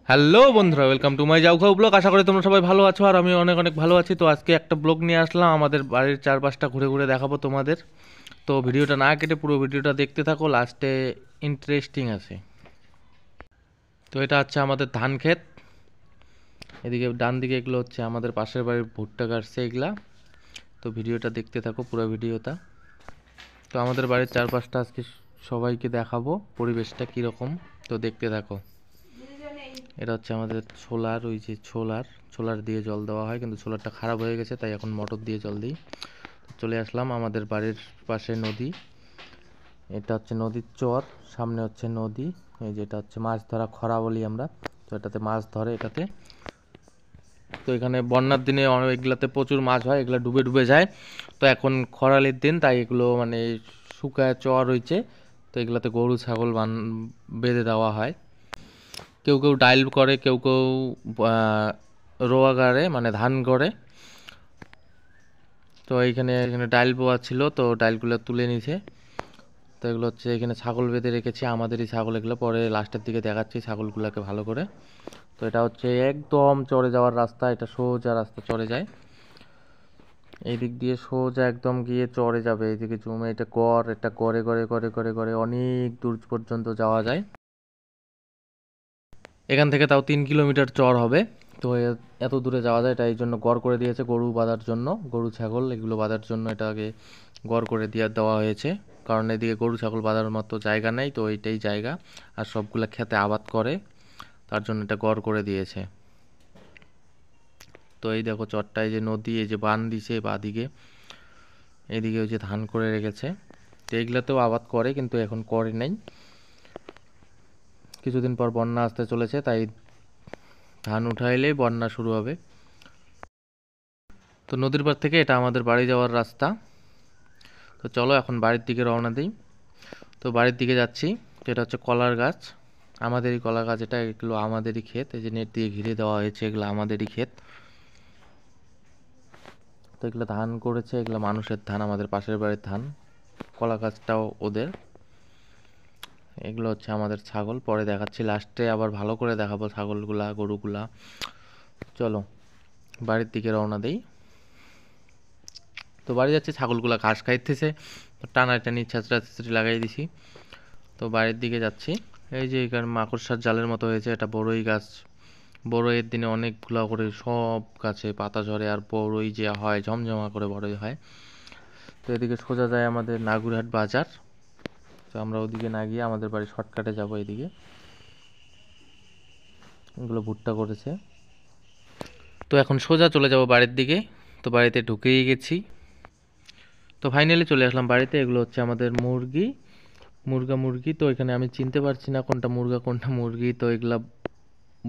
Hello বন্ধুরা, welcome to my যাওখাও blog. আশা করি তোমরা সবাই ভালো আছো আর আমি অনেক অনেক ভালো আছি। তো আজকে একটা ব্লগ নিয়ে আসলাম, আমাদের বাড়ির চারপাশটা ঘুরে ঘুরে দেখাবো তোমাদের। তো ভিডিওটা না কেটে পুরো ভিডিওটা দেখতে থাকো, লাস্টে ইন্টারেস্টিং আছে। তো এটা হচ্ছে আমাদের ধান ক্ষেত, এদিকে ডান দিকে এগুলো হচ্ছে আমাদের পাশের বাড়ির ভুট্টা কাটছে এগুলা। তো ভিডিওটা দেখতে থাকো পুরো ভিডিওটা। তো আমাদের বাড়ির চারপাশটা আজকে সবাইকে দেখাবো পরিবেশটা কীরকম, তো দেখতে থাকো। এটা হচ্ছে আমাদের সোলার, ওই যে সোলার দিয়ে জল দেওয়া হয়, কিন্তু সোলারটা খারাপ হয়ে গেছে তাই এখন মোটর দিয়ে জল দিই। চলে আসলাম আমাদের বাড়ির পাশে নদী, এটা হচ্ছে নদীর চর, সামনে হচ্ছে নদী। এই যেটা হচ্ছে মাছ ধরা খরা বলি আমরা, তো এটাতে মাছ ধরে এটাতে। তো এখানে বন্যার দিনে এগুলাতে প্রচুর মাছ হয়, এগুলো ডুবে ডুবে যায়। তো এখন খরালির দিন তাই এগুলো মানে শুকায় চর হয়েছে, তো এগুলাতে গরু ছাগল বেঁধে দেওয়া হয়। কেউ কেউ ডাইল করে, কেউ কেউ রোয়া গাড়ে মানে ধান গড়ে। তো এইখানে এখানে ডাইল বোয়া ছিল, তো ডাইলগুলো তুলে নিছে। তো এগুলো হচ্ছে এখানে ছাগল বেঁধে রেখেছি, আমাদেরই ছাগল এগুলো, পরে লাস্টের দিকে দেখাচ্ছি ছাগলগুলোকে ভালো করে। তো এটা হচ্ছে একদম চড়ে যাওয়ার রাস্তা, এটা সোজা রাস্তা চড়ে যায় এই দিক দিয়ে, সোজা একদম গিয়ে চড়ে যাবে এইদিকে জমে। এটা গড়, এটা গড়ে গড়ে গড়ে গড়ে গড়ে অনেক দূর পর্যন্ত যাওয়া যায়। এখান থেকে তাও 3 কিলোমিটার চর হবে। তো এত দূরে যাওয়া যায়, এটা এই জন্য গড় করে দিয়েছে গরু বাঁধার জন্য, গরু ছাগল এগুলো বাঁধার জন্য এটাকে গড় করে দেওয়া হয়েছে। কারণ এদিকে গরু ছাগল বাঁধার মতো জায়গা নেই, তো এইটাই জায়গা। আর সবগুলা খেতে আবাদ করে, তার জন্য এটা গড় করে দিয়েছে। তো এই দেখো চরটা, এই যে নদী, এই যে বান দিছে বাদিকে, এইদিকে ওই যে ধান করে রেখেছে। তো এইগুলাতেও আবাদ করে, কিন্তু এখন করে নাই, কিছুদিন পর বন্যা আসতে চলেছে, তাই ধান উঠাইলেই বন্যা শুরু হবে। তো নদীর পাড় থেকে এটা আমাদের বাড়ি যাওয়ার রাস্তা। তো চলো এখন বাড়ির দিকে রওনা দিই। তো বাড়ির দিকে যাচ্ছি। তো এটা হচ্ছে কলার গাছ, আমাদেরই কলা গাছ, এটা এগুলো আমাদেরই ক্ষেত, এই যে নেট দিয়ে ঘিরে দেওয়া হয়েছে, এগুলো আমাদেরই ক্ষেত। তো এগুলো ধান করেছে, এগুলো মানুষের ধান, আমাদের পাশের বাড়ির ধান। কলা গাছটাও ওদের। এগুলো হচ্ছে আমাদের ছাগল, পরে দেখাচ্ছি লাস্টে, আবার ভালো করে দেখাবো ছাগলগুলা গরুগুলা। চলো বাড়ির দিকে রওনা দেই। তো বাড়ি যাচ্ছে, ছাগলগুলা ঘাস খাইতেছে, তো টানাটানি ছেঁচড়া ছেঁচড়ি লাগাই দিছি। তো বাড়ির দিকে যাচ্ছি। এই যে এখানে মাকড়সার জালের মতো হয়েছে, এটা বড়ই গাছ। বড়ইয়ের দিনে অনেকগুলা করে সব গাছে পাতা ঝরে, আর বড়ই যে হয় ঝমঝমা করে বড়ই হয়। তো এদিকে সোজা যায় আমাদের নাগুরহাট বাজার। তো আমরা ওদিকে না গিয়ে আমাদের বাড়ির শর্টকাটে যাব এদিকে। এগুলো ভুট্টা করেছে। তো এখন সোজা চলে যাব বাড়ির দিকে। তো বাড়িতে ঢুকেই গেছি। তো ফাইনালি চলে আসলাম বাড়িতে। এগুলো হচ্ছে আমাদের মুরগি, মুরগি। তো এখানে আমি চিনতে পারছি না কোনটা মুরগা কোনটা মুরগি। তো এগুলা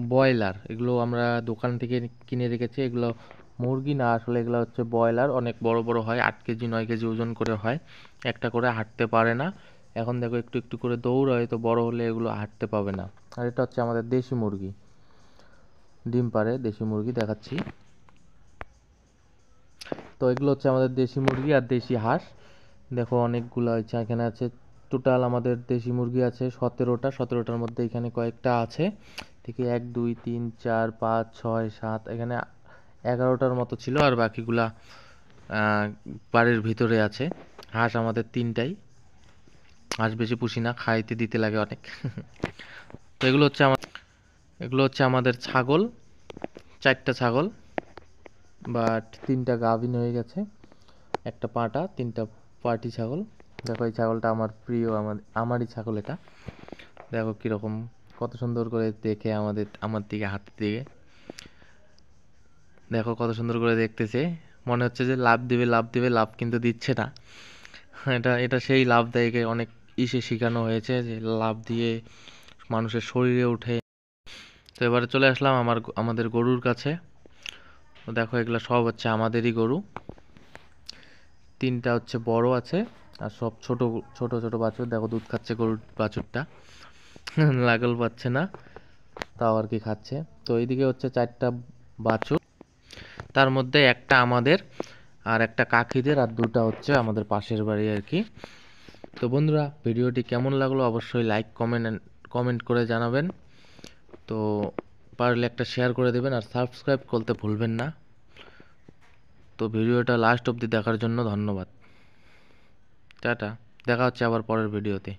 ব্রয়লার, এগুলো আমরা দোকান থেকে কিনে রেখেছি। এগুলো মুরগি না, আসলে এগুলো হচ্ছে ব্রয়লার, অনেক বড় বড় হয়, 8 কেজি 9 কেজি ওজন করে হয়, একটা করে হাঁটতে পারে না। এখন দেখো একটু একটু করে দৌড়ায়, তো বড় হলে এগুলো হাঁটতে পাবে না। আর এটা হচ্ছে আমাদের দেশি মুরগি, ডিম পারে দেশি মুরগি, দেখাচ্ছি। তো এগুলো হচ্ছে আমাদের দেশি মুরগি আর দেশি হাঁস। দেখো অনেকগুলো হচ্ছে এখানে আছে। টোটাল আমাদের দেশি মুরগি আছে 17টা, 17টার মধ্যে এখানে কয়েকটা আছে থেকে 1 2 3 4 5 6 7, এখানে 11টার মতো ছিল, আর বাকিগুলা বাড়ির ভিতরে আছে। হাঁস আমাদের 3টাই, হাঁস বেশি পুষি না, খাইতে দিতে লাগে অনেক। তো এগুলো হচ্ছে আমাদের ছাগল, 4টা ছাগল, বাট 3টা গাভিন হয়ে গেছে, একটা পাঁঠা, 3টা পাটি ছাগল। দেখো এই ছাগলটা আমার প্রিয়, আমারই ছাগল এটা। দেখো কিরকম, কত সুন্দর করে দেখে আমার দিকে হাতের দিকে, দেখো কত সুন্দর করে দেখতেছে। মনে হচ্ছে যে লাভ দিবে লাভ দিবে, লাভ কিন্তু দিচ্ছে না। এটা এটা সেই লাভ দেয়, অনেক শেখানো হয়েছে যে লাভ দিয়ে মানুষের শরীরে ওঠে। তো এবারে চলে আসলাম আমাদের গরুর কাছে। তো দেখো এগুলো সব হচ্ছে আমাদেরই গরু, 3টা হচ্ছে বড় আছে, আর সব ছোট ছোট ছোট বাছুর। দেখো দুধ খাচ্ছে গরুর বাছুরটা, লাগল পাচ্ছে না, তাও আর কি খাচ্ছে। তো এইদিকে হচ্ছে 4টা বাছুর, তার মধ্যে একটা আমাদের, আর একটা কাকিদের, আর 2টা হচ্ছে আমাদের পাশের বাড়ি আর কি। তো বন্ধুরা, ভিডিওটি কেমন লাগলো অবশ্যই লাইক কমেন্ট করে জানাবেন। তো পারলে একটা শেয়ার করে দেবেন আর সাবস্ক্রাইব করতে ভুলবেন না। তো ভিডিওটা লাস্ট অবধি দেখার জন্য ধন্যবাদ। টাটা, দেখা হচ্ছে আবার পরের ভিডিওতে।